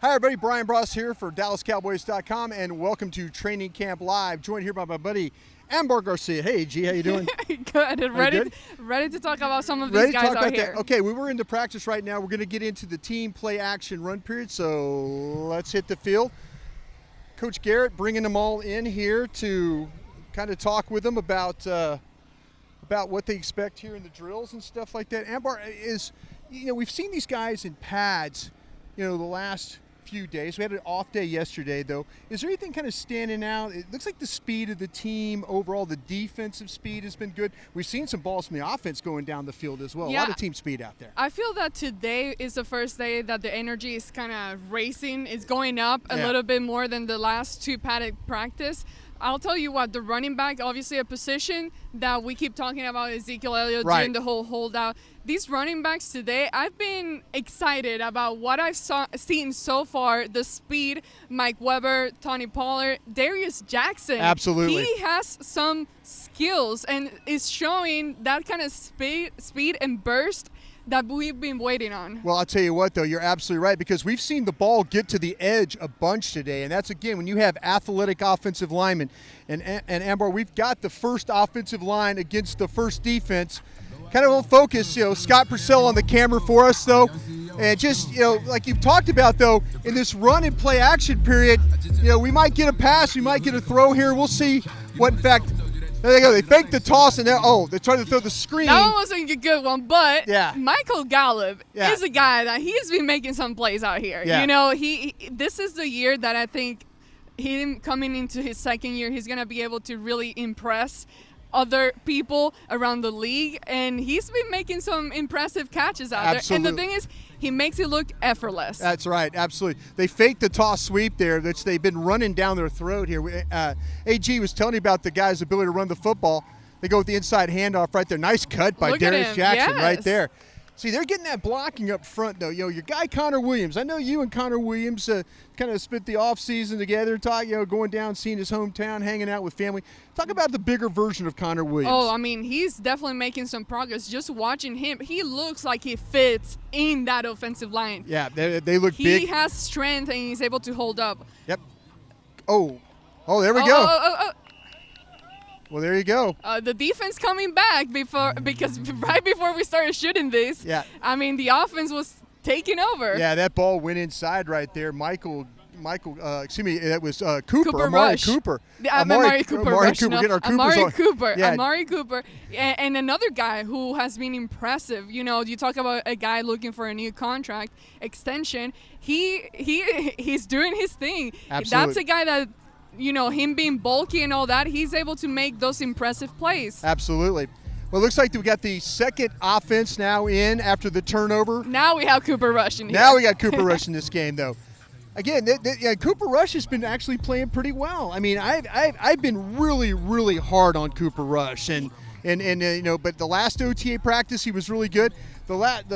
Hi, everybody. Bryan Broaddus here for DallasCowboys.com, and welcome to Training Camp Live. Joined here by my buddy Ambar Garcia. Hey, G, how you doing? Good. Ready to talk about some of these guys out here. Okay, we were into practice right now. We're going to get into the team play action run period, so let's hit the field. Coach Garrett bringing them all in here to kind of talk with them about what they expect here in the drills and stuff like that. Ambar, we've seen these guys in pads, the last few days. We had an off day yesterday, though. Is there anything kind of standing out? It looks like the speed of the team overall, the defensive speed has been good. We've seen some balls from the offense going down the field as well. Yeah, a lot of team speed out there. I feel that today is the first day that the energy is kind of racing. It's going up a little bit more than the last two padded practice. I'll tell you what, the running back, obviously a position that we keep talking about, Ezekiel Elliott doing the whole holdout. These running backs today, I've been excited about what I've seen so far, the speed, Mike Weber, Tony Pollard, Darius Jackson. Absolutely. He has some skills and is showing that kind of speed and burst that we've been waiting on. Well, I'll tell you what, though, you're absolutely right, because we've seen the ball get to the edge a bunch today, and that's, again, when you have athletic offensive linemen. And Ambar, we've got the first offensive line against the first defense. Kind of a focus, Scott Purcell on the camera for us, though. And just, like you've talked about, though, in this run and play action period, we might get a pass, we might get a throw here. We'll see what, in fact, there they go. They faked the toss, and they're trying to throw the screen. That one wasn't a good one, but Michael Gallup is a guy that he's been making some plays out here. Yeah. This is the year that I think him coming into his second year, he's going to be able to really impress other people around the league, and he's been making some impressive catches out there. And the thing is, he makes it look effortless. That's right, absolutely. They faked the toss sweep there, which they've been running down their throat here. AG was telling you about the guy's ability to run the football. They go with the inside handoff right there. Nice cut by Darius Jackson right there. See, they're getting that blocking up front, though. Your guy Connor Williams. I know you and Connor Williams kind of spent the offseason together, going down, seeing his hometown, hanging out with family. Talk about the bigger version of Connor Williams. Oh, I mean, he's definitely making some progress. Just watching him, he looks like he fits in that offensive line. Yeah, they look big. He has strength, and he's able to hold up. Yep. Oh, there we go. Well, there you go. The defense coming back because right before we started shooting this, I mean, the offense was taking over. Yeah, that ball went inside right there. That was Cooper. Amari Cooper. Amari Cooper. Yeah. Amari Cooper. And another guy who has been impressive. You talk about a guy looking for a new contract extension. He's doing his thing. Absolutely. That's a guy that, him being bulky and all that, he's able to make those impressive plays. Absolutely. Well, it looks like we got the second offense now in after the turnover. Now we have Cooper Rush in here. Now we got Cooper Rush in this game, though. Again, Cooper Rush has been actually playing pretty well. I mean, I've been really, really hard on Cooper Rush, but the last OTA practice he was really good. The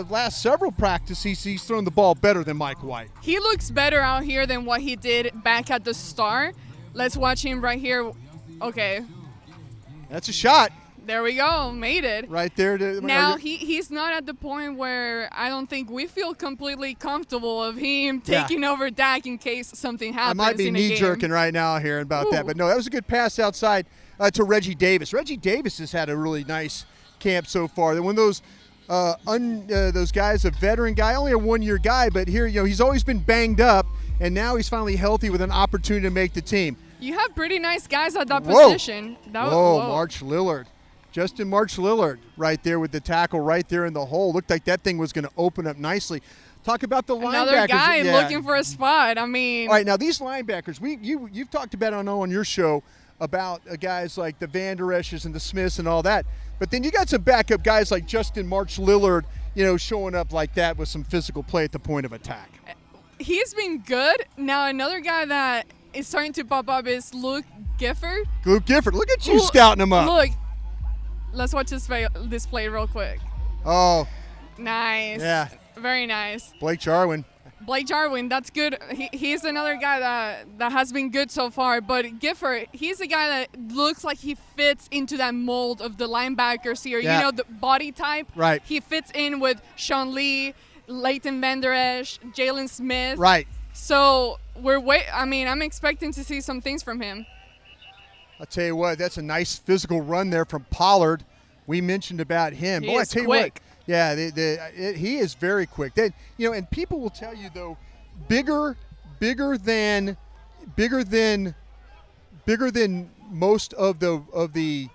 last several practices he's thrown the ball better than Mike White. He looks better out here than what he did back at the start. Let's watch him right here. Okay. That's a shot. There we go. Made it. Right there. Now, he's not at the point where I don't think we feel completely comfortable of him taking over Dak in case something happens. I might be knee-jerking right now hearing about that. But, no, that was a good pass outside to Reggie Davis. Reggie Davis has had a really nice camp so far. One of those guys, a veteran guy, only a one-year guy, but here, he's always been banged up, and now he's finally healthy with an opportunity to make the team. You have pretty nice guys at that position. March Lillard. Justin March Lillard right there with the tackle right there in the hole. Looked like that thing was going to open up nicely. Talk about the linebackers. Another guy looking for a spot. I mean. All right, now these linebackers, you've talked about on your show about guys like the Van Der Esch's and the Smiths and all that. But then you got some backup guys like Justin March Lillard, showing up like that with some physical play at the point of attack. He's been good. Now another guy that is starting to pop up is Luke Gifford. Luke Gifford, look at you scouting him up. Look, let's watch this play real quick. Oh. Nice. Yeah. Very nice. Blake Jarwin, that's good. He's another guy that has been good so far. But Gifford, he's a guy that looks like he fits into that mold of the linebackers here. Yeah. The body type. Right. He fits in with Sean Lee, Leighton Van Der Esch, Jalen Smith. Right. So I'm expecting to see some things from him. I'll tell you what, that's a nice physical run there from Pollard. We mentioned about him. He is I tell quick. You what, yeah, he is very quick. And people will tell you though, bigger than most of the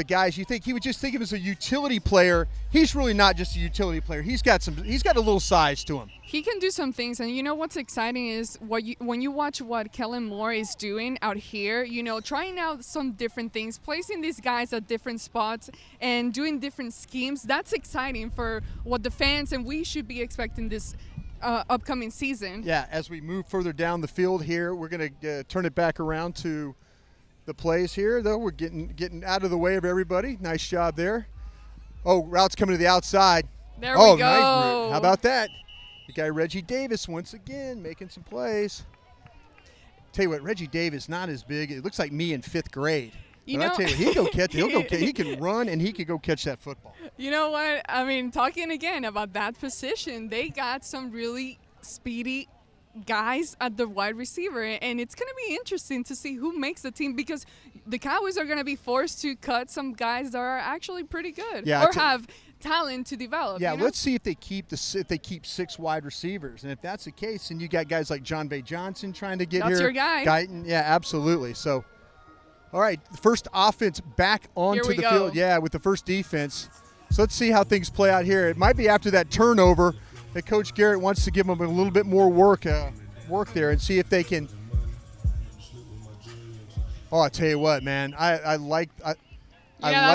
guys you think. He would just think of him as a utility player. He's really not just a utility player. He's got a little size to him. He can do some things, and you know what's exciting is when you watch what Kellen Moore is doing out here, trying out some different things, placing these guys at different spots and doing different schemes. That's exciting for what the fans and we should be expecting this upcoming season. Yeah, as we move further down the field here, we're going to turn it back around to the plays here, though. We're getting out of the way of everybody. Nice job there. Oh, route's coming to the outside. There we go. Nice. How about that? The guy Reggie Davis once again making some plays. Tell you what, Reggie Davis not as big. It looks like me in 5th grade. But I tell you what, he can run and he can go catch that football. You know what? I mean, talking again about that position, they got some really speedy guys at the wide receiver, and it's going to be interesting to see who makes the team, because the Cowboys are going to be forced to cut some guys that are actually pretty good or have talent to develop. Yeah, let's see if they keep 6 wide receivers, and if that's the case, then you got guys like John Bay Johnson trying to get here. That's your guy. Guyton, yeah, absolutely. So, all right, the first offense back onto the field. Yeah, with the first defense. So let's see how things play out here. It might be after that turnover that Coach Garrett wants to give them a little bit more work there and see if they can. Oh, I tell you what, man, that's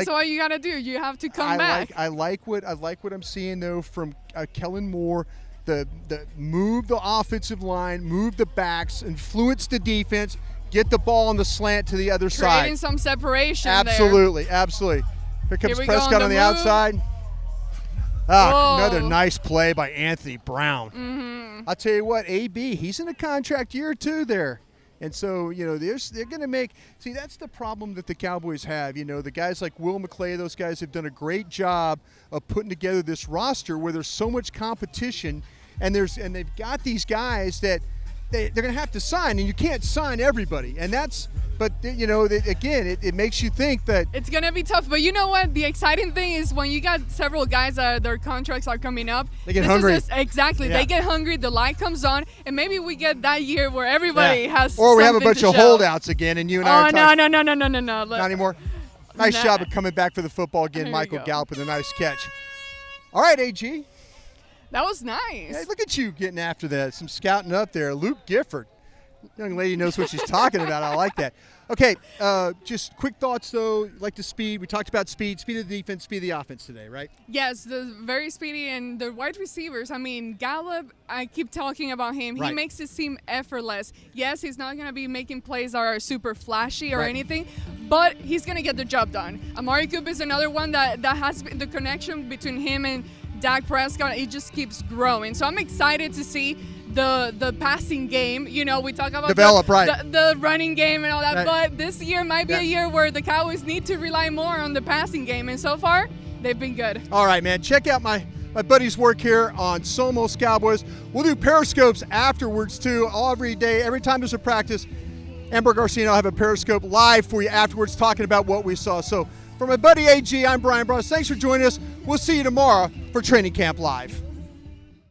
what you got to do. You have to come back. I like what I'm seeing though from Kellen Moore. The move the offensive line, move the backs, influence the defense, get the ball on the slant to the other side. Creating some separation. Absolutely. Here comes Prescott on the outside. Another nice play by Anthony Brown. Mm-hmm. I'll tell you what, AB, he's in a contract year or 2 there. And so, they're going to make – see, that's the problem that the Cowboys have. The guys like Will McClay, those guys have done a great job of putting together this roster where there's so much competition, and they've got these guys that they're going to have to sign, and you can't sign everybody. And that's – but, again, it makes you think that – it's going to be tough. But you know what? The exciting thing is when you got several guys that their contracts are coming up. They get hungry. Exactly. Yeah. They get hungry. The light comes on. And maybe we get that year where everybody has Or we have a bunch of show. Holdouts again, and you and I are talking. No. Not anymore. Nice job of coming back for the football again. Michael Gallup with a nice catch. All right, AG. That was nice. Hey, look at you getting after that. Some scouting up there. Luke Gifford. Young lady knows what she's talking about. I like that. Okay, just quick thoughts, though. Like the speed. We talked about speed of the defense, speed of the offense today, right? Yes, the very speedy, and the wide receivers. I mean, Gallup, I keep talking about him. Right. He makes it seem effortless. Yes, he's not going to be making plays that are super flashy or anything, but he's going to get the job done. Amari Cooper is another one that has the connection between him and Dak Prescott. It just keeps growing. So I'm excited to see the passing game. We talk about the running game and all that, but this year might be a year where the Cowboys need to rely more on the passing game, and so far they've been good. All right, man, check out my buddy's work here on Somos Cowboys. We'll do periscopes afterwards too, every day, every time there's a practice. Ambar, Garcia and I'll have a periscope live for you afterwards talking about what we saw. So for my buddy AG, I'm Bryan Broaddus. Thanks for joining us. We'll see you tomorrow for Training Camp Live.